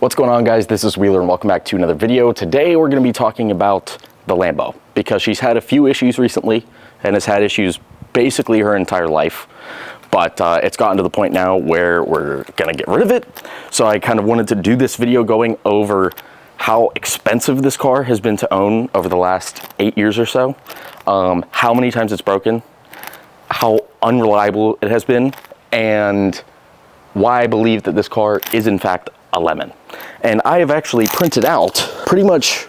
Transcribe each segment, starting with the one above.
What's going on, guys? This is Wheeler and welcome back to another video. Today we're going to be talking about the Lambo because she's had a few issues recently and has had issues basically her entire life. But it's gotten to the point now where we're going to get rid of it. So I kind of wanted to do this video going over how expensive this car has been to own over the last 8 years or so, how many times it's broken, how unreliable it has been, and why I believe that this car is in fact a lemon. And I have actually printed out pretty much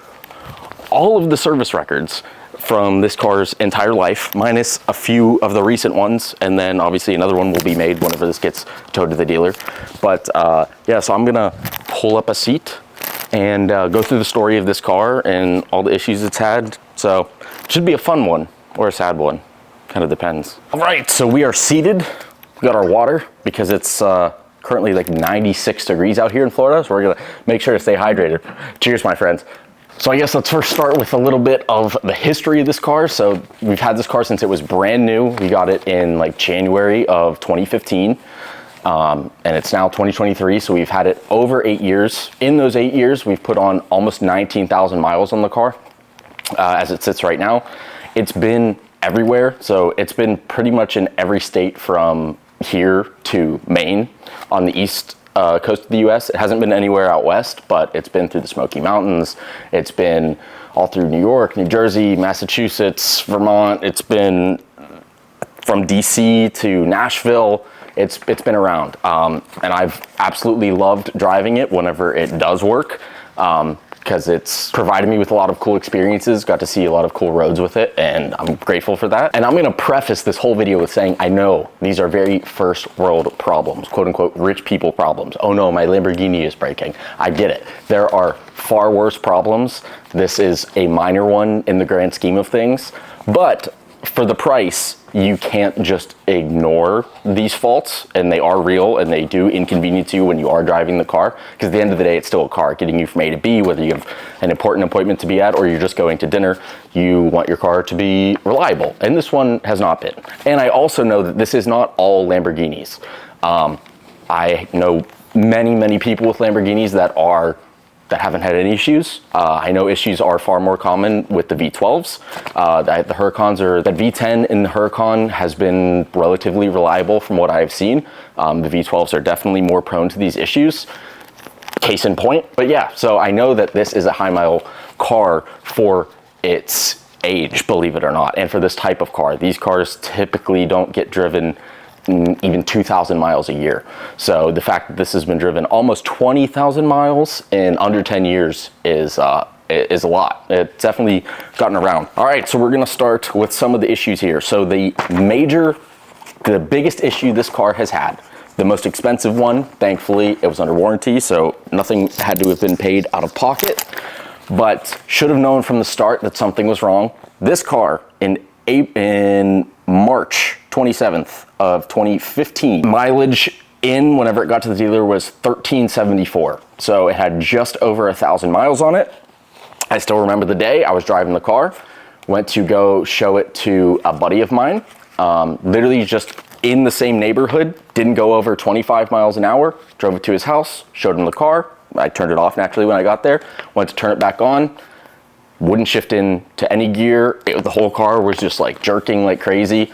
all of the service records from this car's entire life, minus a few of the recent ones, and then obviously another one will be made whenever this gets towed to the dealer. But yeah, so I'm gonna pull up a seat and go through the story of this car and all the issues it's had. So it should be a fun one or a sad one, kind of depends. All right, so we are seated. We got our water because it's currently like 96 degrees out here in Florida, so we're gonna make sure to stay hydrated. Cheers, my friends. So I guess let's first start with a little bit of the history of this car. So we've had this car since it was brand new. We got it in like January of 2015, and it's now 2023, so we've had it over 8 years. In those 8 years, we've put on almost 19,000 miles on the car as it sits right now. It's been everywhere, so it's been pretty much in every state from here to Maine on the east coast of the US. It hasn't been anywhere out west, but it's been through the Smoky Mountains. It's been all through New York, New Jersey, Massachusetts, Vermont. It's been from DC to Nashville. It's been around, and I've absolutely loved driving it whenever it does work, because it's provided me with a lot of cool experiences, got to see a lot of cool roads with it, and I'm grateful for that. And I'm gonna preface this whole video with saying, I know these are very first world problems, quote unquote, rich people problems. Oh no, my Lamborghini is breaking. I get it. There are far worse problems. This is a minor one in the grand scheme of things, but for the price, you can't just ignore these faults, and they are real and they do inconvenience you when you are driving the car, because at the end of the day, it's still a car getting you from A to B, whether you have an important appointment to be at or you're just going to dinner. You want your car to be reliable, and this one has not been. And I also know that this is not all Lamborghinis. I know many people with Lamborghinis that haven't had any issues. I know issues are far more common with the V12s. The Huracans, or that V10 in the Huracan has been relatively reliable from what I've seen. The V12s are definitely more prone to these issues. Case in point. But yeah, so I know that this is a high mile car for its age, believe it or not. And for this type of car, these cars typically don't get driven even 2,000 miles a year. So the fact that this has been driven almost 20,000 miles in under 10 years is a lot. It's definitely gotten around. All right, so we're gonna start with some of the issues here. So the biggest issue this car has had, the most expensive one, thankfully it was under warranty, so nothing had to have been paid out of pocket, but should have known from the start that something was wrong. This car in March 27th of 2015, mileage in whenever it got to the dealer was 1374. So it had just over 1,000 miles on it. I still remember the day I was driving the car, went to go show it to a buddy of mine, literally just in the same neighborhood, didn't go over 25 miles an hour, drove it to his house, showed him the car. I turned it off naturally when I got there, went to turn it back on, wouldn't shift into any gear. The whole car was just like jerking like crazy.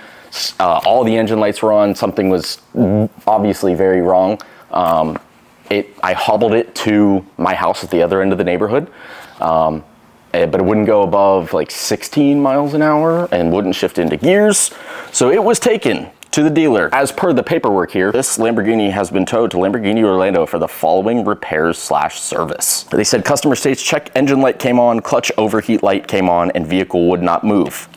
All the engine lights were on. Something was obviously very wrong. I hobbled it to my house at the other end of the neighborhood, but it wouldn't go above like 16 miles an hour and wouldn't shift into gears. So it was taken to the dealer. As per the paperwork here, this Lamborghini has been towed to Lamborghini Orlando for the following repairs/service. They said customer states check engine light came on, clutch overheat light came on, and vehicle would not move.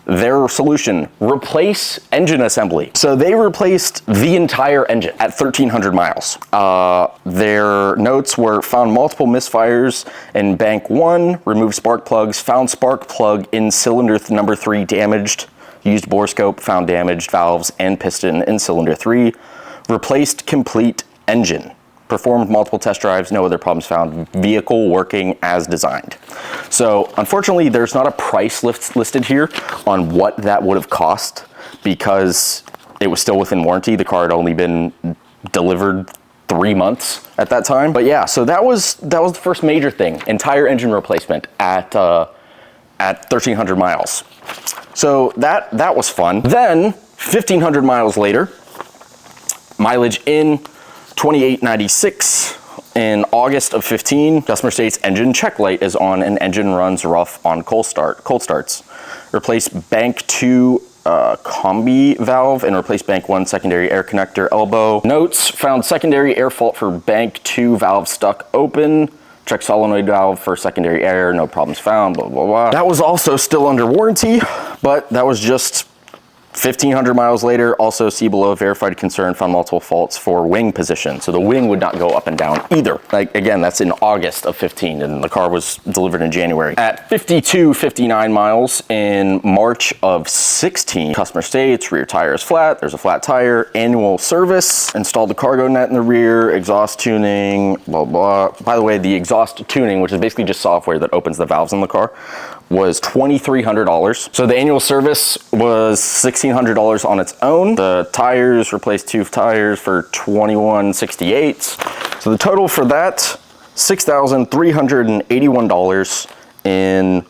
Their solution, replace engine assembly. So they replaced the entire engine at 1,300 miles. Their notes were found multiple misfires in bank 1, removed spark plugs, found spark plug in cylinder number 3 damaged, used bore scope, found damaged valves and piston in cylinder 3, replaced complete engine. Performed multiple test drives, no other problems found. Vehicle working as designed. So unfortunately, there's not a price listed here on what that would have cost because it was still within warranty. The car had only been delivered 3 months at that time. But yeah, so that was the first major thing, entire engine replacement at 1,300 miles. So that was fun. Then 1,500 miles later, mileage in 2896. In August of 15, customer states engine check light is on and engine runs rough on cold starts. Replace bank 2 combi valve and replace bank 1 secondary air connector elbow. Notes, found secondary air fault for bank 2 valve stuck open. Check solenoid valve for secondary air, no problems found, blah, blah, blah. That was also still under warranty, but that was just 1,500 miles later. Also see below, verified concern, found multiple faults for wing position. So the wing would not go up and down either. Like, again, that's in August of 15 and the car was delivered in January. At 59 miles in March of 16, customer states rear tire is flat, there's a flat tire, annual service, installed the cargo net in the rear, exhaust tuning, blah, blah. By the way, the exhaust tuning, which is basically just software that opens the valves in the car, was $2,300. So the annual service was $1,600 on its own. The tires, replaced 2 tires for $2,168. So the total for that, $6,381 in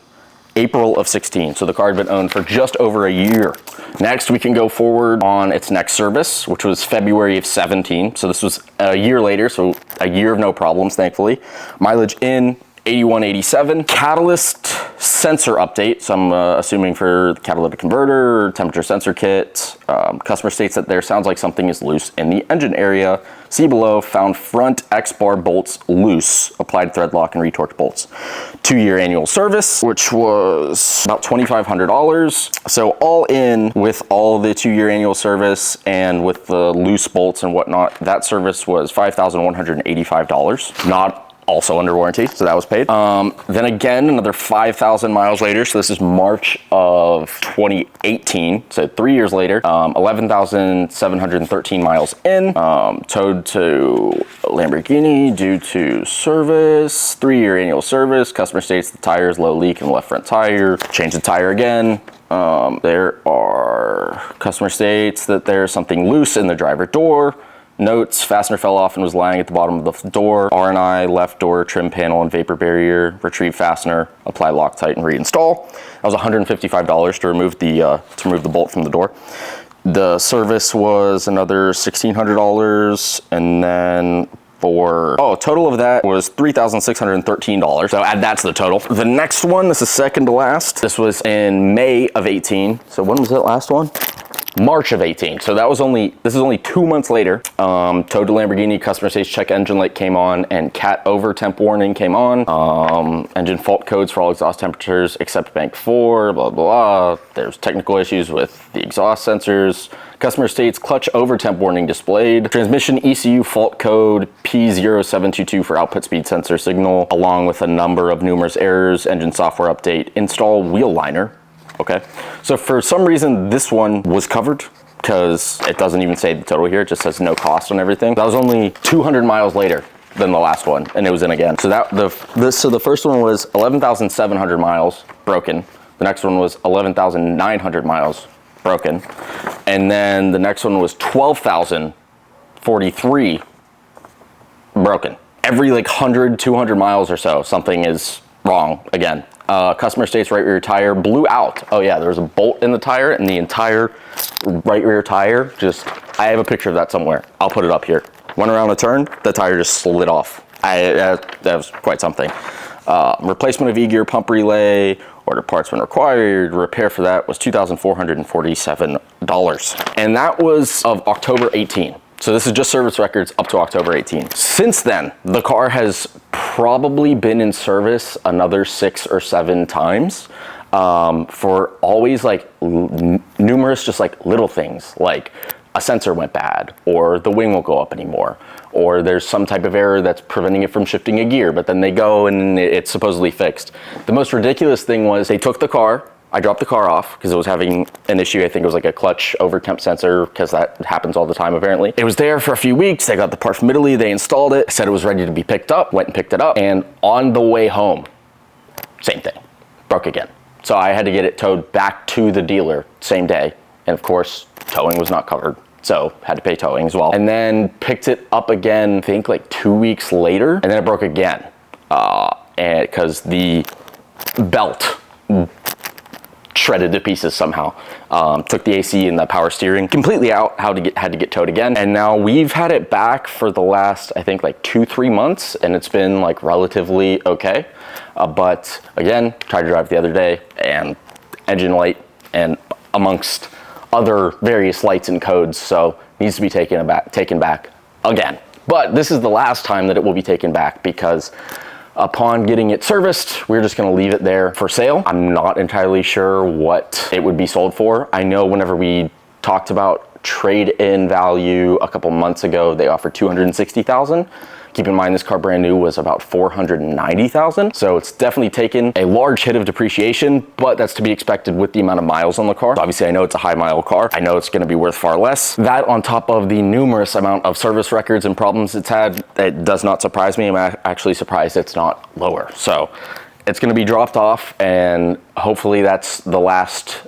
April of 16. So the car had been owned for just over a year. Next, we can go forward on its next service, which was February of 17. So this was a year later, so a year of no problems, thankfully. Mileage in 8187. Catalyst sensor update, so I'm assuming for the catalytic converter, temperature sensor kit. Customer states that there sounds like something is loose in the engine area. See below, found front X-bar bolts loose, applied thread lock and retorque bolts. 2-year annual service, which was about $2,500. So all in with all the 2-year annual service and with the loose bolts and whatnot, that service was $5,185. Not also under warranty, so that was paid. Then again, another 5,000 miles later, so this is March of 2018, so 3 years later, 11,713 miles in, towed to Lamborghini due to service, 3-year annual service. Customer states the tire is low leak in the left front tire. Change the tire again. Customer states that there's something loose in the driver door. Notes, fastener fell off and was lying at the bottom of the door. R&I, left door, trim panel and vapor barrier. Retrieve fastener, apply Loctite and reinstall. That was $155 to remove the bolt from the door. The service was another $1,600, and then total of that was $3,613. So add that to the total. The next one, this is second to last. This was in May of 18. So when was that last one? March of 18. So this is only 2 months later. Towed to Lamborghini, customer states check engine light came on and cat over temp warning came on. Engine fault codes for all exhaust temperatures except bank 4, blah, blah, blah. There's technical issues with the exhaust sensors. Customer states clutch over temp warning displayed. Transmission ECU fault code P0722 for output speed sensor signal, along with a number of numerous errors. Engine software update. Install wheel liner. Okay, so for some reason this one was covered because it doesn't even say the total here, it just says no cost on everything. That was only 200 miles later than the last one, and it was in again. So the first one was 11,700 miles broken. The next one was 11,900 miles broken, and then the next one was 12,043 broken. Every like 100, 200 miles or so, something is wrong again. Customer states right rear tire blew out. Oh yeah, there was a bolt in the tire and the entire right rear tire I have a picture of that somewhere. I'll put it up here. Went around a turn, the tire just slid off. That was quite something. Replacement of E-gear pump relay, order parts when required. Repair for that was $2,447. And that was of October 18. So this is just service records up to October 18. Since then, the car has probably been in service another 6 or 7 times for always like numerous just like little things, like a sensor went bad, or the wing won't go up anymore, or there's some type of error that's preventing it from shifting a gear, but then they go and it's supposedly fixed. The most ridiculous thing was they took the car, I dropped the car off because it was having an issue. I think it was like a clutch over temp sensor, because that happens all the time apparently. It was there for a few weeks. They got the part from Italy, they installed it, said it was ready to be picked up, went and picked it up, and on the way home, same thing, broke again. So I had to get it towed back to the dealer same day, and of course, towing was not covered. so had to pay towing as well. And then picked it up again, I think like 2 weeks later, and then it broke again. And because the belt shredded to pieces somehow. Took the AC and the power steering completely out, had to get towed again. And now we've had it back for the last, I think like 2-3 months, and it's been like relatively okay. But again, tried to drive the other day, and engine light and amongst other various lights and codes, so needs to be taken back again. But this is the last time that it will be taken back, because upon getting it serviced, we're just gonna leave it there for sale. I'm not entirely sure what it would be sold for. I know whenever we talked about trade-in value a couple months ago, they offered $260,000. Keep in mind, this car brand new was about $490,000. So it's definitely taken a large hit of depreciation, but that's to be expected with the amount of miles on the car. So obviously, I know it's a high mile car. I know it's gonna be worth far less. That on top of the numerous amount of service records and problems it's had, it does not surprise me. I'm actually surprised it's not lower. So it's gonna be dropped off, and hopefully that's the last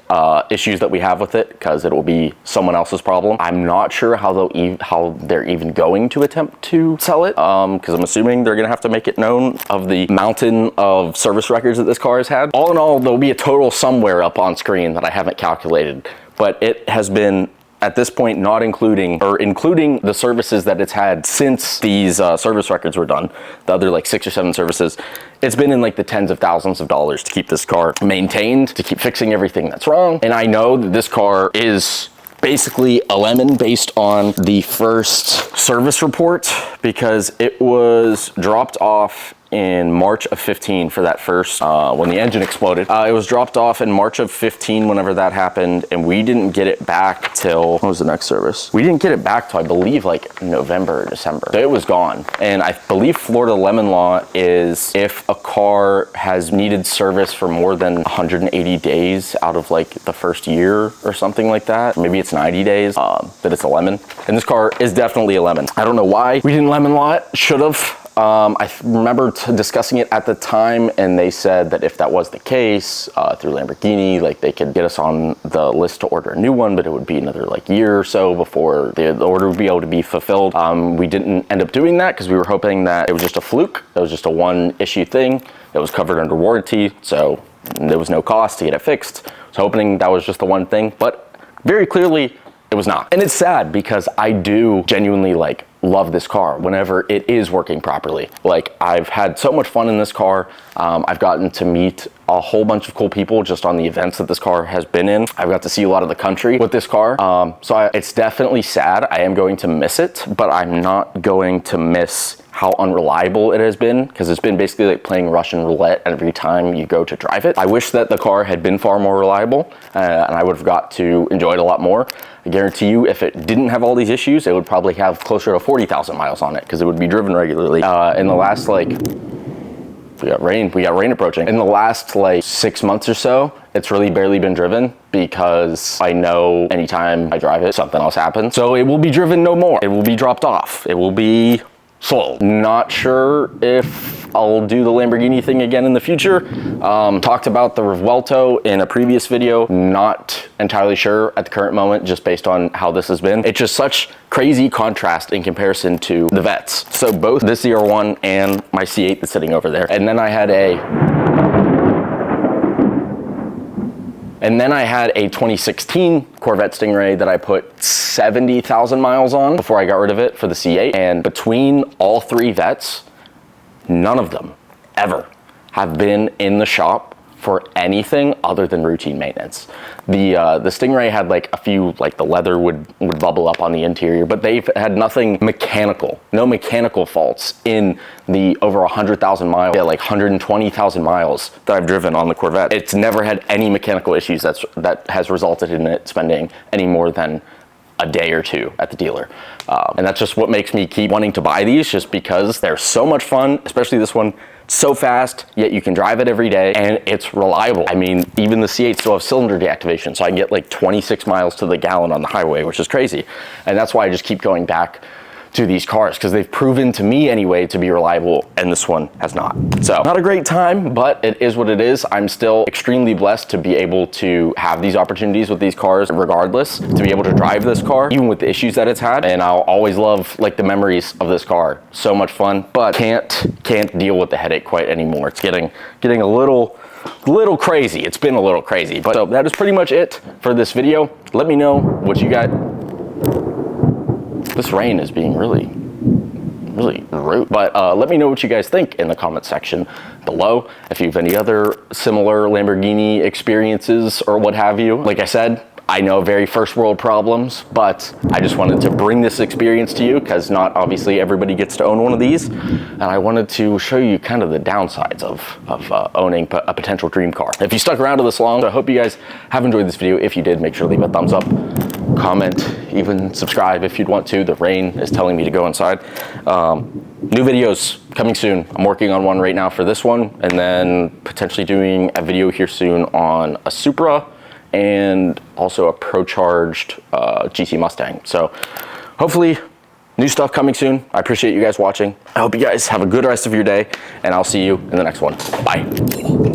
issues that we have with it, because it will be someone else's problem. I'm not sure how they're even going to attempt to sell it, because I'm assuming they're gonna have to make it known of the mountain of service records that this car has had. All in all, there'll be a total somewhere up on screen that I haven't calculated, but it has been, at this point, not including the services that it's had since these service records were done, the other like 6 or 7 services, it's been in like the tens of thousands of dollars to keep this car maintained, to keep fixing everything that's wrong. And I know that this car is basically a lemon based on the first service report, because it was dropped off in March of 15 for that first, when the engine exploded. It was dropped off in March of 15 whenever that happened, and we didn't get it back till, what was the next service? We didn't get it back till I believe like November or December. So it was gone. And I believe Florida lemon law is if a car has needed service for more than 180 days out of like the first year or something like that, maybe it's 90 days, that it's a lemon. And this car is definitely a lemon. I don't know why we didn't lemon law it, should have. I remember discussing it at the time, and they said that if that was the case, through Lamborghini, like they could get us on the list to order a new one, but it would be another like year or so before the order would be able to be fulfilled. We didn't end up doing that because we were hoping that it was just a fluke. It was just a one issue thing. It was covered under warranty, so there was no cost to get it fixed. I was hoping that was just the one thing, but very clearly it was not. And it's sad, because I do genuinely like love this car whenever it is working properly. Like, I've had so much fun in this car. I've gotten to meet a whole bunch of cool people just on the events that this car has been in. I've got to see a lot of the country with this car. It's definitely sad. I am going to miss it, but I'm not going to miss how unreliable it has been, because it's been basically like playing Russian roulette every time you go to drive it. I wish that the car had been far more reliable, and I would have got to enjoy it a lot more. I guarantee you, if it didn't have all these issues, it would probably have closer to 40,000 miles on it, because it would be driven regularly. In the last we got rain approaching. In the last like 6 months or so, it's really barely been driven, because I know anytime I drive it, something else happens. So it will be driven no more. It will be dropped off. It will be sold. Not sure if I'll do the Lamborghini thing again in the future. Talked about the Revuelto in a previous video. Not entirely sure at the current moment, just based on how this has been. It's just such crazy contrast in comparison to the Vets. So both this ZR1 and my C8 that's sitting over there. And then I had a 2016 Corvette Stingray that I put 70,000 miles on before I got rid of it for the C8. And between all 3 Vets, none of them ever have been in the shop for anything other than routine maintenance. The Stingray had like a few, like the leather would bubble up on the interior, but they've had nothing mechanical, no mechanical faults in the over 100,000 miles, like 120,000 miles that I've driven on the Corvette. It's never had any mechanical issues that has resulted in it spending any more than a day or two at the dealer. And that's just what makes me keep wanting to buy these, just because they're so much fun, especially this one. So fast, yet you can drive it every day, and it's reliable. I mean, even the C8 still have cylinder deactivation, so I can get like 26 miles to the gallon on the highway, which is crazy. And that's why I just keep going back to these cars because they've proven to me anyway to be reliable, and this one has not. So not a great time, but it is what it is. I'm still extremely blessed to be able to have these opportunities with these cars regardless, to be able to drive this car even with the issues that it's had, and I'll always love like the memories of this car. So much fun, but can't deal with the headache quite anymore. It's getting a little crazy. It's been a little crazy, but so that is pretty much it for this video. Let me know what you got. This rain is being really rude, but let me know what you guys think in the comment section below. If you have any other similar Lamborghini experiences or what have you. Like I said, I know very first world problems, but I just wanted to bring this experience to you because not obviously everybody gets to own one of these. And I wanted to show you kind of the downsides of owning a potential dream car. If you stuck around to this long, I hope you guys have enjoyed this video. If you did, make sure to leave a thumbs up, comment, even subscribe if you'd want to. The rain is telling me to go inside. New videos coming soon. I'm working on one right now for this one, and then potentially doing a video here soon on a Supra and also a Pro-charged GT Mustang. So hopefully new stuff coming soon. I appreciate you guys watching. I hope you guys have a good rest of your day, and I'll see you in the next one. Bye.